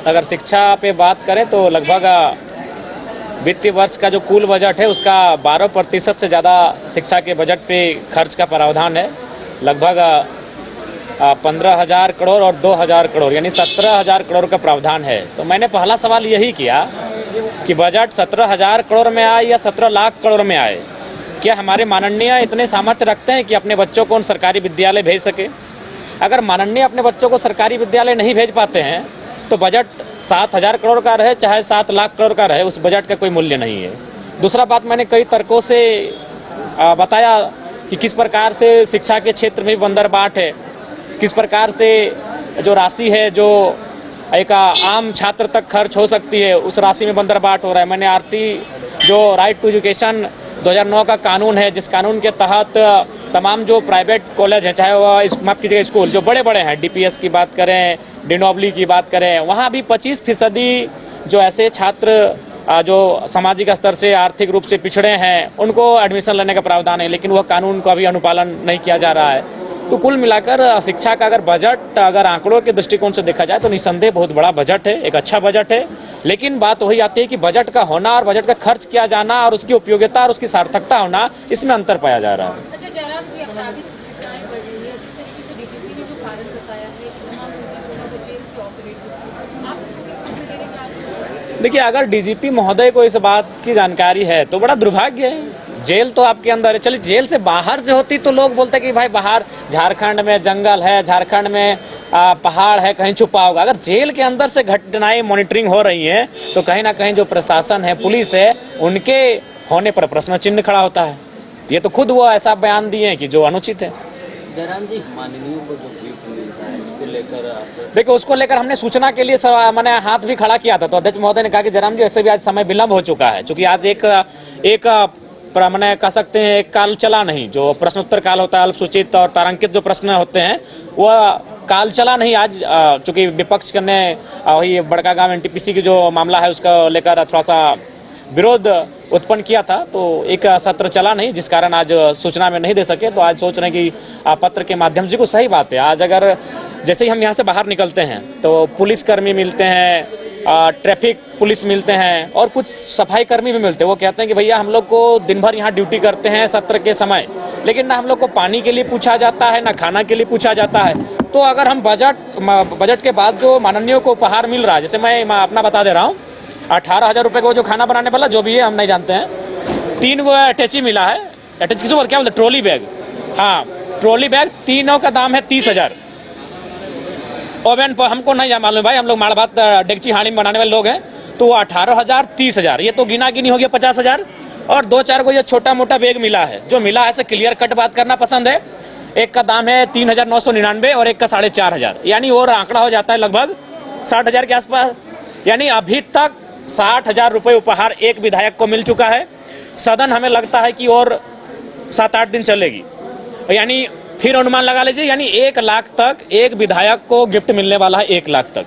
अगर शिक्षा पे बात करें तो लगभग वित्तीय वर्ष का जो कुल बजट है उसका 12% से ज़्यादा शिक्षा के बजट पे खर्च का प्रावधान है। लगभग 15,000 करोड़ और 2,000 करोड़ यानी 17,000 करोड़ का प्रावधान है। तो मैंने पहला सवाल यही किया कि बजट 17,000 करोड़ में आए या 17 लाख करोड़ में आए, क्या हमारे माननीय इतने सामर्थ्य रखते हैं कि अपने बच्चों को उन सरकारी विद्यालय भेज सके? अगर माननीय अपने बच्चों को सरकारी विद्यालय नहीं भेज पाते हैं तो बजट 7,000 करोड़ का रहे चाहे 7 लाख करोड़ का रहे, उस बजट का कोई मूल्य नहीं है। दूसरा बात, मैंने कई तर्कों से बताया कि किस प्रकार से शिक्षा के क्षेत्र में बंदरबाट है, किस प्रकार से जो राशि है जो एक आम छात्र तक खर्च हो सकती है उस राशि में बंदरबाट हो रहा है। मैंने आरटी जो राइट टू एजुकेशन 2009 का कानून है, जिस कानून के तहत तमाम जो प्राइवेट कॉलेज हैं, चाहे वह माफ कीजिएगा स्कूल जो बड़े बड़े हैं, डीपीएस की बात करें, डिनोबली की बात करें, वहाँ भी 25% जो ऐसे छात्र जो सामाजिक स्तर से आर्थिक रूप से पिछड़े हैं उनको एडमिशन लेने का प्रावधान है, लेकिन वह कानून का भी अनुपालन नहीं किया जा रहा है। तो कुल मिलाकर शिक्षा का अगर बजट अगर आंकड़ों के दृष्टिकोण से देखा जाए तो निसंदेह बहुत बड़ा बजट है, एक अच्छा बजट है। लेकिन बात वही आती है कि बजट का होना और बजट का खर्च किया जाना और उसकी उपयोगिता और उसकी सार्थकता होना, इसमें अंतर पाया जा रहा है। अच्छा जयराम जी, आपराधिक घटनाएं बढ़ रही है, जिस तरीके से डीजीपी ने जो कारण बताया है कि तमाम चीजें वो जेल से ऑपरेट होती है, आप इसको किस तरह से लेंगे? देखिए, अगर डीजीपी महोदय को इस बात की जानकारी है तो बड़ा दुर्भाग्य है। जेल तो आपके अंदर है, चलिए जेल से बाहर से होती तो लोग बोलते कि भाई बाहर झारखंड में जंगल है, झारखंड में पहाड़ है, कहीं छुपा होगा। अगर जेल के अंदर से घटनाएं मॉनिटरिंग हो रही हैं तो कहीं ना कहीं जो प्रशासन है, पुलिस है, उनके होने पर प्रश्न चिन्ह खड़ा होता है। ये तो खुद वो ऐसा बयान दिए हैं कि जो अनुचित है। जयराम जी, माननीय को जो गिफ्ट मिलता है उसको लेकर देखिए, उसको लेकर हमने सूचना के लिए मैंने हाथ भी खड़ा किया था, तो अध्यक्ष महोदय ने कहा कि जयराम जी ऐसे भी आज समय विलंब हो चुका है, क्योंकि आज एक मैंने कह सकते हैं एक काल चला नहीं, जो प्रश्नोत्तर काल होता है, अल्पसूचित और तारांकित जो प्रश्न होते हैं वह काल चला नहीं आज, चूंकि विपक्ष ने वही बड़का गांव एनटीपीसी की जो मामला है उसको लेकर थोड़ा सा विरोध उत्पन्न किया था, तो एक सत्र चला नहीं, जिस कारण आज सूचना में नहीं दे सके। तो आज सोच रहे हैं कि पत्र के माध्यम से, को सही बात है, आज अगर जैसे ही हम यहाँ से बाहर निकलते हैं तो पुलिसकर्मी मिलते हैं, ट्रैफिक पुलिस मिलते हैं और कुछ सफाई कर्मी भी मिलते हैं। वो कहते हैं कि भैया हम लोग को दिन भर यहाँ ड्यूटी करते हैं सत्र के समय, लेकिन ना हम लोग को पानी के लिए पूछा जाता है, ना खाना के लिए पूछा जाता है। तो अगर हम बजट के बाद जो माननीय को उपहार मिल रहा है, जैसे मैं अपना बता दे रहा हूँ, 18,000 रुपए को जो खाना बनाने वाला जो भी है हम नहीं जानते हैं, 3 वो अटैची मिला है, अटैची किसको क्या बोलते, ट्रॉली बैग, हाँ ट्रॉली बैग, तीनों का दाम है 30,000। ओवन पर हमको नहीं मालूम भाई, हम लोग माड़ भात डेगची हांडी में बनाने वाले लोग हैं, तो वो 18,000 30,000, ये तो गिना गिनी हो गया 50,000। और 2-4 को ये छोटा मोटा बैग मिला है, जो मिला ऐसे क्लियर कट बात करना पसंद है। एक का दाम है 3,999 और एक का 4,500, यानी और आंकड़ा हो जाता है लगभग 60,000 के आसपास। यानी अभी तक 60,000 रुपए उपहार एक विधायक को मिल चुका है। सदन हमें लगता है कि और 7-8 दिन चलेगी, यानी फिर अनुमान लगा लीजिए, यानी 1 लाख तक एक विधायक को गिफ्ट मिलने वाला है, 1 लाख तक।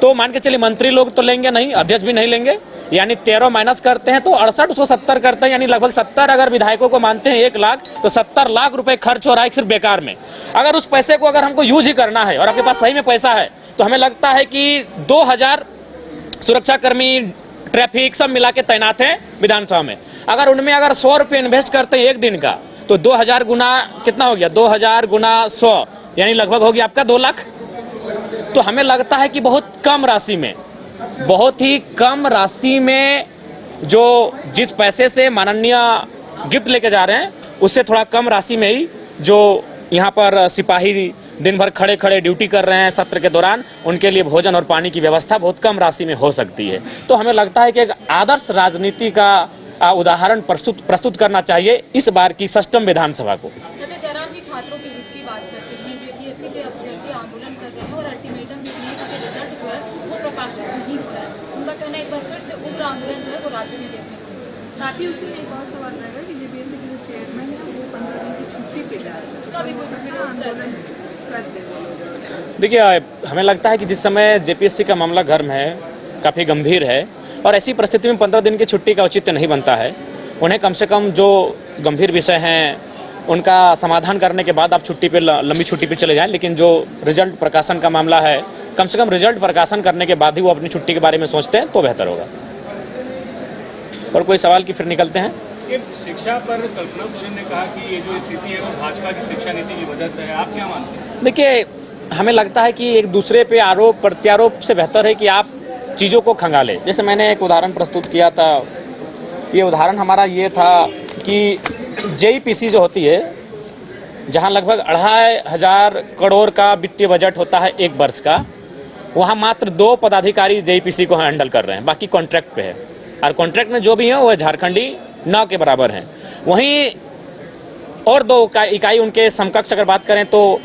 तो मान के चलिए मंत्री लोग तो लेंगे नहीं, अध्यक्ष भी नहीं लेंगे, यानी 13 माइनस करते हैं तो 68, उसको 70 करते हैं, यानी लगभग 70 अगर विधायकों को मानते हैं 1 लाख, तो 70 लाख रुपए खर्च हो रहा है सिर्फ बेकार में। अगर उस पैसे को अगर हमको यूज ही करना है और आपके पास सही में पैसा है, तो हमें लगता है कि 2,000 सुरक्षाकर्मी, ट्रैफिक सब मिला के तैनात हैं विधानसभा में। अगर उनमें अगर 100 रुपये इन्वेस्ट करते हैं एक दिन का, तो 2,000 गुना कितना हो गया, 2,000 गुना 100, यानी लगभग हो गया आपका 2 लाख। तो हमें लगता है कि बहुत कम राशि में, बहुत ही कम राशि में जो जिस पैसे से माननीय गिफ्ट लेके जा रहे हैं, उससे थोड़ा कम राशि में ही जो यहाँ पर सिपाही दिन भर खड़े खड़े ड्यूटी कर रहे हैं सत्र के दौरान, उनके लिए भोजन और पानी की व्यवस्था बहुत कम राशि में हो सकती है। तो हमें लगता है कि एक आदर्श राजनीति का उदाहरण प्रस्तुत करना चाहिए इस बार की सष्टम विधानसभा को। अच्छा जयराम जी, छात्रों की हित की बात करते हैं, जेपीएससी के अभ्यर्थी आंदोलन कर रहे हैं और अल्टीमेटम देने का रिजल्ट जो है वो प्रकाशित नहीं हो रहा है। उनका कहना है एक बार फिर से उग्र आंदोलन जो है वो राज्य में देखने को मिलेगा। साथ ही उसी में एक और सवाल रहेगा कि जेपीएससी के जो चेयरमैन है वो 15 दिन की छुट्टी पे जा रहे हैं, उसका भी कोई विरोध आंदोलन करते हैं। देखिए, हमें लगता है कि जिस समय जेपीएससी का मामला गर्म है, काफ़ी गंभीर है, और ऐसी परिस्थिति में 15 दिन की छुट्टी का औचित्य नहीं बनता है। उन्हें कम से कम जो गंभीर विषय हैं उनका समाधान करने के बाद आप छुट्टी पे, लंबी छुट्टी पे चले जाएं। लेकिन जो रिजल्ट प्रकाशन का मामला है कम से कम रिजल्ट प्रकाशन करने के बाद ही वो अपनी छुट्टी के बारे में सोचते हैं तो बेहतर होगा। और कोई सवाल की फिर निकलते हैं। कि शिक्षा पर कल्पना सोरेन ने कहा कि ये जो स्थिति है वो भाजपा की शिक्षा नीति की वजह से है, आप क्या मानते हैं? देखिए, हमें लगता है कि एक दूसरे पे आरोप प्रत्यारोप से बेहतर है कि आप चीज़ों को खंगालें। जैसे मैंने एक उदाहरण प्रस्तुत किया था, ये उदाहरण हमारा ये था कि जेईपीसी जो होती है, जहां लगभग 2500 करोड़ का वित्तीय बजट होता है एक वर्ष का, वहां मात्र 2 पदाधिकारी जेईपीसी को हैंडल कर रहे हैं, बाकी कॉन्ट्रैक्ट पे है। और कॉन्ट्रैक्ट में जो भी है वो झारखंडी 9 के बराबर हैं। वहीं और 2 इकाई उनके समकक्ष अगर बात करें तो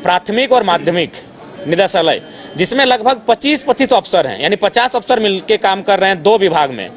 प्राथमिक और माध्यमिक निदेशालय, जिसमें लगभग 25 अफसर हैं, यानी 50 अफसर मिलकर काम कर रहे हैं 2 विभाग में,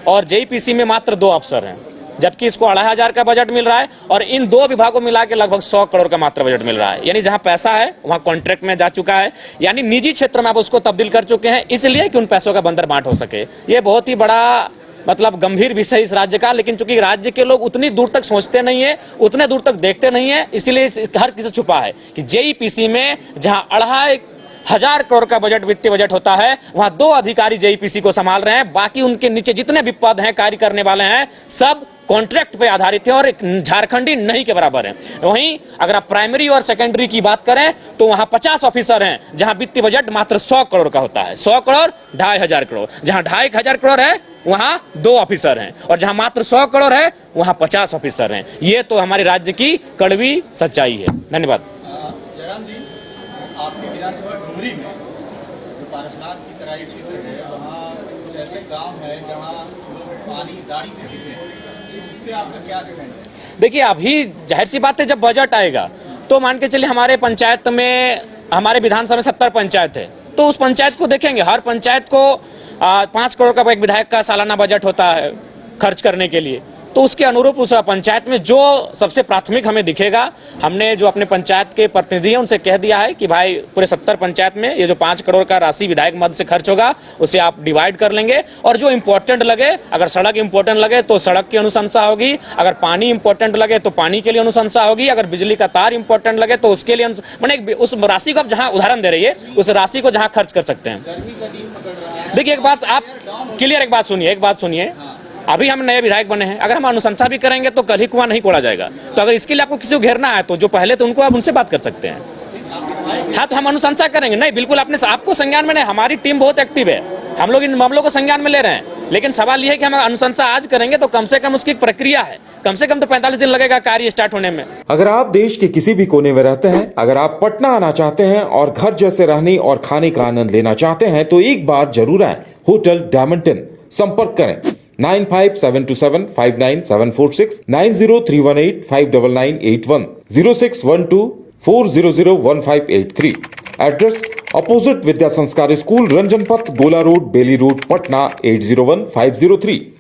और जेईपीसी में मात्र 2 अफसर हैं, जबकि इसको 2500 का बजट मिल रहा है और इन 2 विभागों मिला के लगभग 100 करोड़ का मात्र बजट मिल रहा है। यानी जहां पैसा है वहां कॉन्ट्रैक्ट में जा चुका है, यानी निजी क्षेत्र में आप उसको तब्दील कर चुके हैं, इसलिए कि उन पैसों का बंदर बांट हो सके। ये बहुत ही बड़ा मतलब गंभीर विषय इस राज्य का, लेकिन चूंकि राज्य के लोग उतनी दूर तक सोचते नहीं है, उतने दूर तक देखते नहीं है, इसलिए हर किसी छुपा है कि जेईपीसी में जहां 2500 करोड़ का बजट वित्तीय बजट होता है, वहां 2 अधिकारी जेईपीसी को संभाल रहे हैं, बाकी उनके नीचे जितने भी पद हैं, कार्य करने वाले हैं, सब कॉन्ट्रैक्ट पे आधारित है और एक झारखंडी नहीं के बराबर है। वहीं अगर आप प्राइमरी और सेकेंडरी की बात करें तो वहां 50 ऑफिसर हैं, जहां वित्तीय बजट मात्र 100 करोड़ का होता है। 100 करोड़ 2500 करोड़, जहां 2500 करोड़ है वहां 2 ऑफिसर हैं, और जहां मात्र 100 करोड़ है वहां 50 ऑफिसर हैं। ये तो हमारे राज्य की कड़वी सच्चाई है। धन्यवाद। जयराम जी, आपकी विधानसभा डुमरी में जो पारसनाथ की तराई क्षेत्र है, वहाँ कुछ ऐसे गांव है जहाँ लोग पानी गाड़ी से पीते हैं, उस पर आपका क्या स्टैंड है? देखिए, अभी जाहिर सी बात है, जब बजट आएगा तो मान के चलिए हमारे पंचायत में, हमारे विधानसभा में 70 पंचायत है, तो उस पंचायत को देखेंगे। हर पंचायत को 5 करोड़ का एक विधायक का सालाना बजट होता है खर्च करने के लिए, तो उसके अनुरूप उस पंचायत में जो सबसे प्राथमिक हमें दिखेगा, हमने जो अपने पंचायत के प्रतिनिधि हैं उनसे कह दिया है कि भाई पूरे 70 पंचायत में ये जो 5 करोड़ का राशि विधायक मद से खर्च होगा उसे आप डिवाइड कर लेंगे, और जो इंपॉर्टेंट लगे, अगर सड़क इंपॉर्टेंट लगे तो सड़क की अनुशंसा होगी, अगर पानी इंपॉर्टेंट लगे तो पानी के लिए अनुशंसा होगी, अगर बिजली का तार इंपॉर्टेंट लगे तो उसके लिए मैंने उस राशि को आप जहां उदाहरण दे रही है, उस राशि को जहां खर्च कर सकते हैं। देखिए, एक बात आप क्लियर, एक बात सुनिए, अभी हम नए विधायक बने हैं, अगर हम अनुशंसा भी करेंगे तो कल ही कुआं नहीं खोला जाएगा। तो अगर इसके लिए आपको किसी को घेरना है तो जो पहले तो उनको आप उनसे बात कर सकते हैं। हाँ, तो हम अनुशंसा करेंगे। नहीं, बिल्कुल आपको संज्ञान में नहीं, हमारी टीम बहुत एक्टिव है, हम लोग इन मामलों को संज्ञान में ले रहे हैं, लेकिन सवाल यह है कि हम अनुशंसा आज करेंगे तो कम से कम उसकी एक प्रक्रिया है, कम से कम तो 45 दिन लगेगा कार्य स्टार्ट होने में। अगर आप देश के किसी भी कोने में रहते हैं, अगर आप पटना आना चाहते हैं और घर जैसे रहने और खाने का आनंद लेना चाहते हैं तो एक बार जरूर आए होटल डायमंटन। संपर्क करें 9572759746, 9031859981, 0612400158 एड्रेस अपोजिट विद्या संस्कार स्कूल, रंजन पथ, गोला रोड, बेली रोड, पटना 801503।